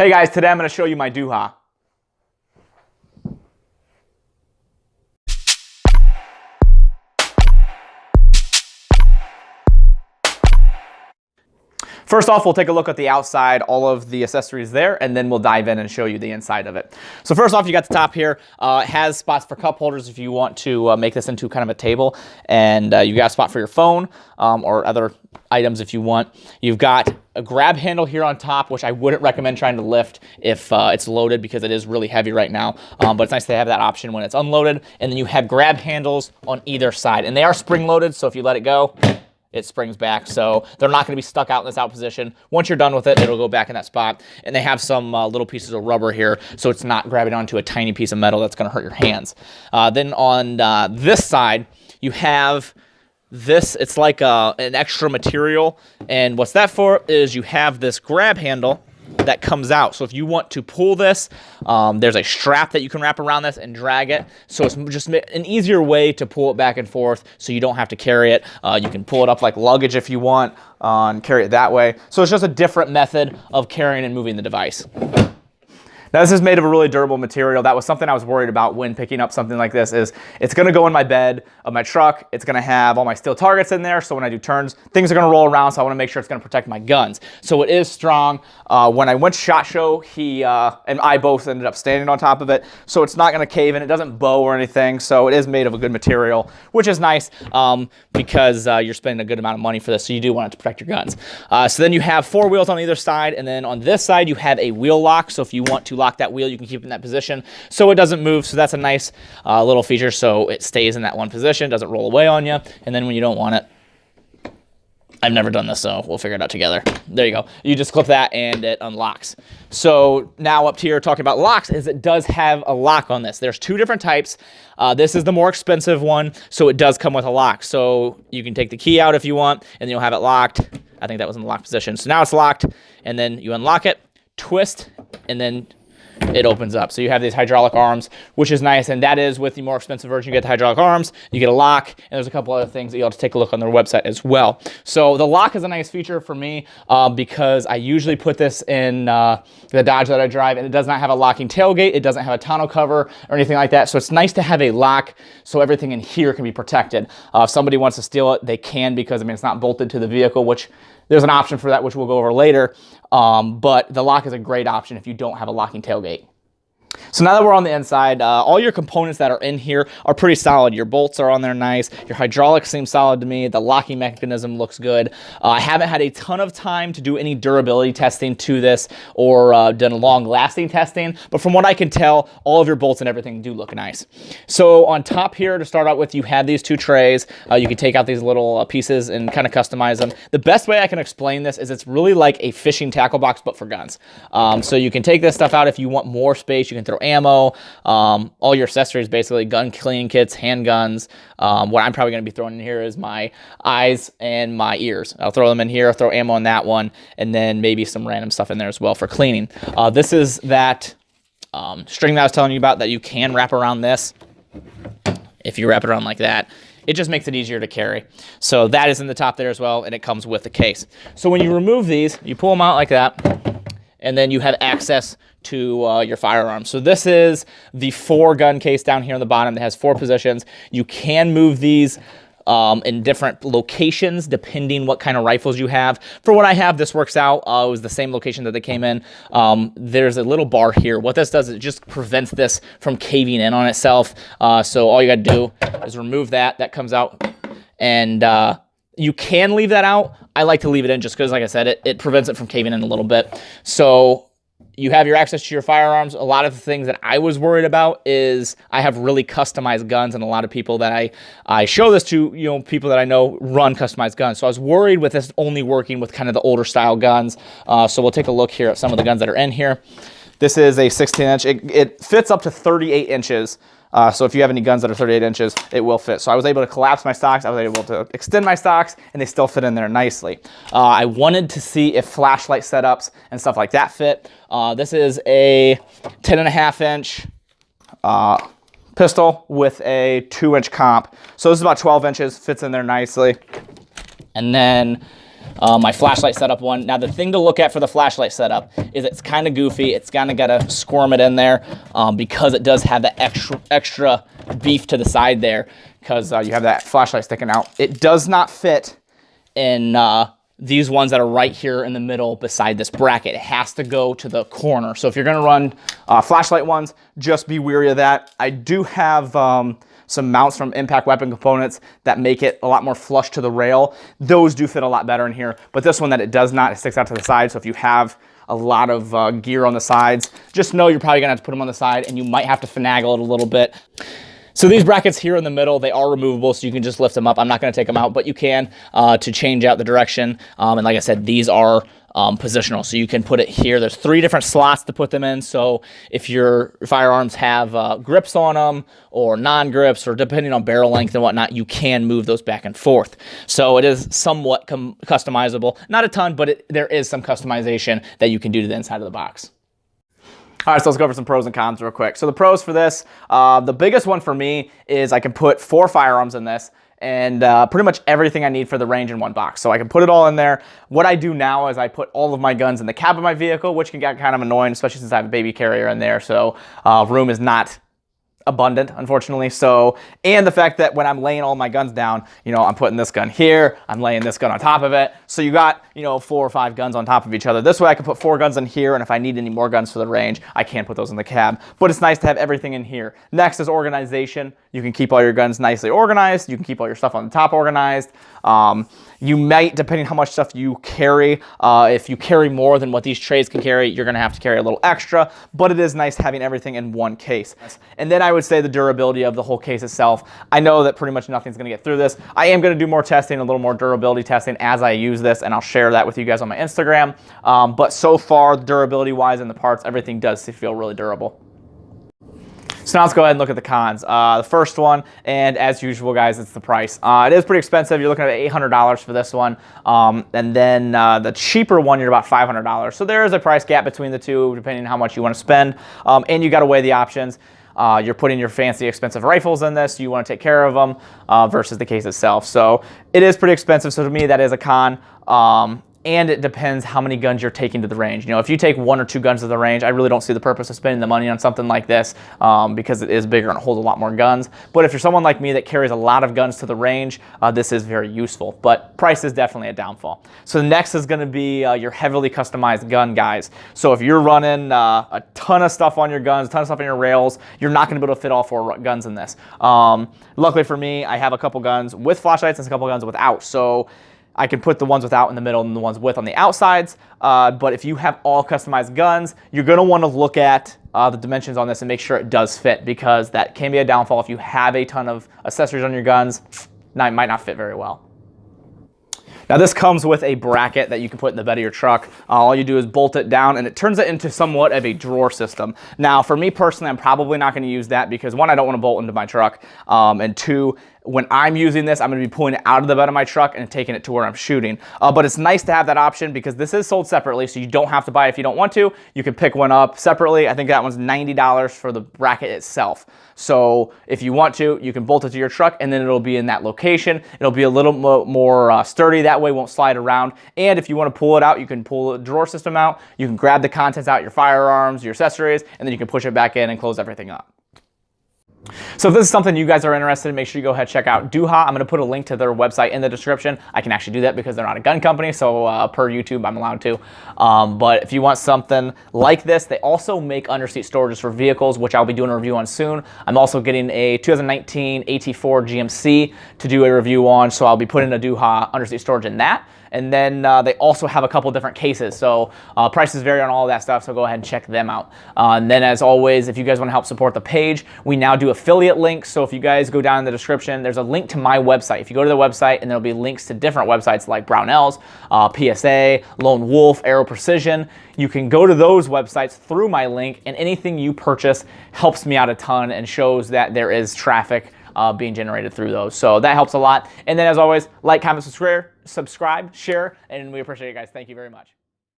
Hey guys, today I'm going to show you my doo-ha. First off, we'll take a look at the outside, all of the accessories there, and then we'll dive in and show you the inside of it. So first off, you got the top here. It has spots for cup holders if you want to make this into kind of a table, and you got a spot for your phone or other items if you want. You've got a grab handle here on top, which I wouldn't recommend trying to lift if it's loaded because it is really heavy right now, but it's nice to have that option when it's unloaded. And then you have grab handles on either side, and they are spring loaded, so if you let it go, it springs back, so they're not going to be stuck out in this out position. Once you're done with it, it'll go back in that spot. And they have some little pieces of rubber here, so it's not grabbing onto a tiny piece of metal that's going to hurt your hands. Then on this side, you have this. It's like an extra material, and what's that for is you have this grab handle that comes out. So if you want to pull this, there's a strap that you can wrap around this and drag it. So it's just an easier way to pull it back and forth so you don't have to carry it. You can pull it up like luggage if you want and carry it that way. So it's just a different method of carrying and moving the device. Now this is made of a really durable material. That was something I was worried about when picking up something like this. Is it's going to go in my bed of my truck. It's going to have all my steel targets in there, so when I do turns, things are going to roll around, so I want to make sure it's going to protect my guns. So it is strong. When I went to SHOT Show, he and I both ended up standing on top of it, so it's not going to cave in. It doesn't bow or anything, so it is made of a good material, which is nice because you're spending a good amount of money for this, so you do want it to protect your guns. So then you have 4 wheels on either side, and then on this side you have a wheel lock, so if you want to lock that wheel, you can keep it in that position so it doesn't move. So that's a nice little feature, so it stays in that one position, doesn't roll away on you, and then when you don't want it, I've never done this, so we'll figure it out together. There you go. You just clip that and it unlocks. So now up here talking about locks is it does have a lock on this. There's 2 different types. This is the more expensive one, so it does come with a lock. So you can take the key out if you want, and then you'll have it locked. I think that was in the locked position. So now it's locked, and then you unlock it, twist, and then it opens up. So you have these hydraulic arms, which is nice, and that is with the more expensive version. You get the hydraulic arms, you get a lock, and there's a couple other things that you'll have to take a look on their website as well. So the lock is a nice feature for me because I usually put this in the Dodge that I drive, and it does not have a locking tailgate. It doesn't have a tonneau cover or anything like that. So it's nice to have a lock so everything in here can be protected. If somebody wants to steal it, they can, because I mean it's not bolted to the vehicle, which there's an option for that, which we'll go over later. But the lock is a great option if you don't have a locking tailgate. So now that we're on the inside, all your components that are in here are pretty solid. Your bolts are on there nice. Your hydraulics seem solid to me. The locking mechanism looks good. I haven't had a ton of time to do any durability testing to this or done long-lasting testing, but from what I can tell, all of your bolts and everything do look nice. So on top here, to start out with, you have these 2 trays. You can take out these little pieces and kind of customize them. The best way I can explain this is it's really like a fishing tackle box, but for guns. So you can take this stuff out if you want more space. You can throw ammo, all your accessories, basically gun cleaning kits, handguns. What I'm probably going to be throwing in here is my eyes and my ears. I'll throw them in here, throw ammo in that one, and then maybe some random stuff in there as well for cleaning. This is that string that I was telling you about that you can wrap around this. If you wrap it around like that, it just makes it easier to carry. So that is in the top there as well, and it comes with the case. So when you remove these, you pull them out like that, and then you have access to your firearms. So this is the 4 gun case down here on the bottom that has 4 positions. You can move these in different locations depending what kind of rifles you have. For what I have, this works out. It was the same location that they came in. There's a little bar here. What this does is it just prevents this from caving in on itself. So all you got to do is remove that. That comes out, and you can leave that out. I like to leave it in just because, like I said, it prevents it from caving in a little bit. So you have your access to your firearms. A lot of the things that I was worried about is I have really customized guns, and a lot of people that I show this to, you know, people that I know run customized guns. So I was worried with this only working with kind of the older style guns. So we'll take a look here at some of the guns that are in here. This is a 16-inch. It fits up to 38 inches. So if you have any guns that are 38 inches, it will fit. So I was able to collapse my stocks. I was able to extend my stocks, and they still fit in there nicely. I wanted to see if flashlight setups and stuff like that fit. This is a 10.5-inch pistol with a 2-inch comp. So this is about 12 inches, fits in there nicely. And then my flashlight setup one. Now the thing to look at for the flashlight setup is it's kind of goofy. It's kind of got to squirm it in there because it does have that extra beef to the side there because you have that flashlight sticking out. It does not fit in these ones that are right here in the middle beside this bracket. It has to go to the corner. So if you're gonna run flashlight ones, just be wary of that. I do have some mounts from Impact Weapon Components that make it a lot more flush to the rail. Those do fit a lot better in here, but this one that it does not, it sticks out to the side. So if you have a lot of gear on the sides, just know you're probably gonna have to put them on the side and you might have to finagle it a little bit. So these brackets here in the middle, they are removable, so you can just lift them up. I'm not going to take them out, but you can to change out the direction. And like I said, these are positional, so you can put it here. There's 3 different slots to put them in, so if your firearms have grips on them or non-grips, or depending on barrel length and whatnot, you can move those back and forth. So it is somewhat customizable. Not a ton, but there is some customization that you can do to the inside of the box. All right, so let's go over some pros and cons real quick. So the pros for this, the biggest one for me is I can put 4 firearms in this and pretty much everything I need for the range in one box. So I can put it all in there. What I do now is I put all of my guns in the cab of my vehicle, which can get kind of annoying, especially since I have a baby carrier in there. So room is not abundant, unfortunately. So, and the fact that when I'm laying all my guns down, you know, I'm putting this gun here, I'm laying this gun on top of it. So you got, you know, 4 or 5 guns on top of each other. This way I can put 4 guns in here, and if I need any more guns for the range, I can put those in the cab. But it's nice to have everything in here. Next is organization. You can keep all your guns nicely organized. You can keep all your stuff on the top organized. You might, depending on how much stuff you carry, if you carry more than what these trays can carry, you're gonna have to carry a little extra, but it is nice having everything in one case. And then I would say the durability of the whole case itself. I know that pretty much nothing's gonna get through this. I am gonna do more testing, a little more durability testing as I use this, and I'll share that with you guys on my Instagram. But so far, durability-wise and the parts, everything does feel really durable. So now let's go ahead and look at the cons. The first one, and as usual, guys, it's the price. It is pretty expensive. You're looking at $800 for this one. And then the cheaper one, you're about $500. So there is a price gap between the two, depending on how much you want to spend. And you got to weigh the options. You're putting your fancy, expensive rifles in this. You want to take care of them versus the case itself. So it is pretty expensive. So to me, that is a con. And it depends how many guns you're taking to the range. You know, if you take 1 or 2 guns to the range, I really don't see the purpose of spending the money on something like this because it is bigger and holds a lot more guns. But if you're someone like me that carries a lot of guns to the range, this is very useful. But price is definitely a downfall. So the next is going to be your heavily customized gun, guys. So if you're running a ton of stuff on your guns, a ton of stuff on your rails, you're not going to be able to fit all 4 guns in this. Luckily for me, I have a couple guns with flashlights and a couple guns without. So I can put the ones without in the middle and the ones with on the outsides. But if you have all customized guns, you're going to want to look at the dimensions on this and make sure it does fit, because that can be a downfall. If you have a ton of accessories on your guns, it might not fit very well. Now this comes with a bracket that you can put in the bed of your truck. All you do is bolt it down and it turns it into somewhat of a drawer system. Now for me personally, I'm probably not going to use that because 1, I don't want to bolt into my truck, and 2, when I'm using this, I'm going to be pulling it out of the bed of my truck and taking it to where I'm shooting. But it's nice to have that option because this is sold separately, so you don't have to buy it if you don't want to. You can pick one up separately. I think that one's $90 for the bracket itself. So if you want to, you can bolt it to your truck and then it'll be in that location. It'll be a little more sturdy. That way it won't slide around. And if you want to pull it out, you can pull the drawer system out. You can grab the contents out, your firearms, your accessories, and then you can push it back in and close everything up. So if this is something you guys are interested in, make sure you go ahead and check out Duha. I'm going to put a link to their website in the description. I can actually do that because they're not a gun company, so per YouTube, I'm allowed to. But if you want something like this, they also make underseat storages for vehicles, which I'll be doing a review on soon. I'm also getting a 2019 AT4 GMC to do a review on, so I'll be putting a Duha underseat storage in that. And then they also have a couple different cases. So prices vary on all of that stuff, so go ahead and check them out. And then as always, if you guys want to help support the page, we now do affiliate links. So if you guys go down in the description, there's a link to my website. If you go to the website, and there'll be links to different websites like Brownells, PSA, Lone Wolf, Aero Precision. You can go to those websites through my link, and anything you purchase helps me out a ton and shows that there is traffic being generated through those. So that helps a lot. And then as always, like, comment, subscribe, share, and we appreciate you guys. Thank you very much.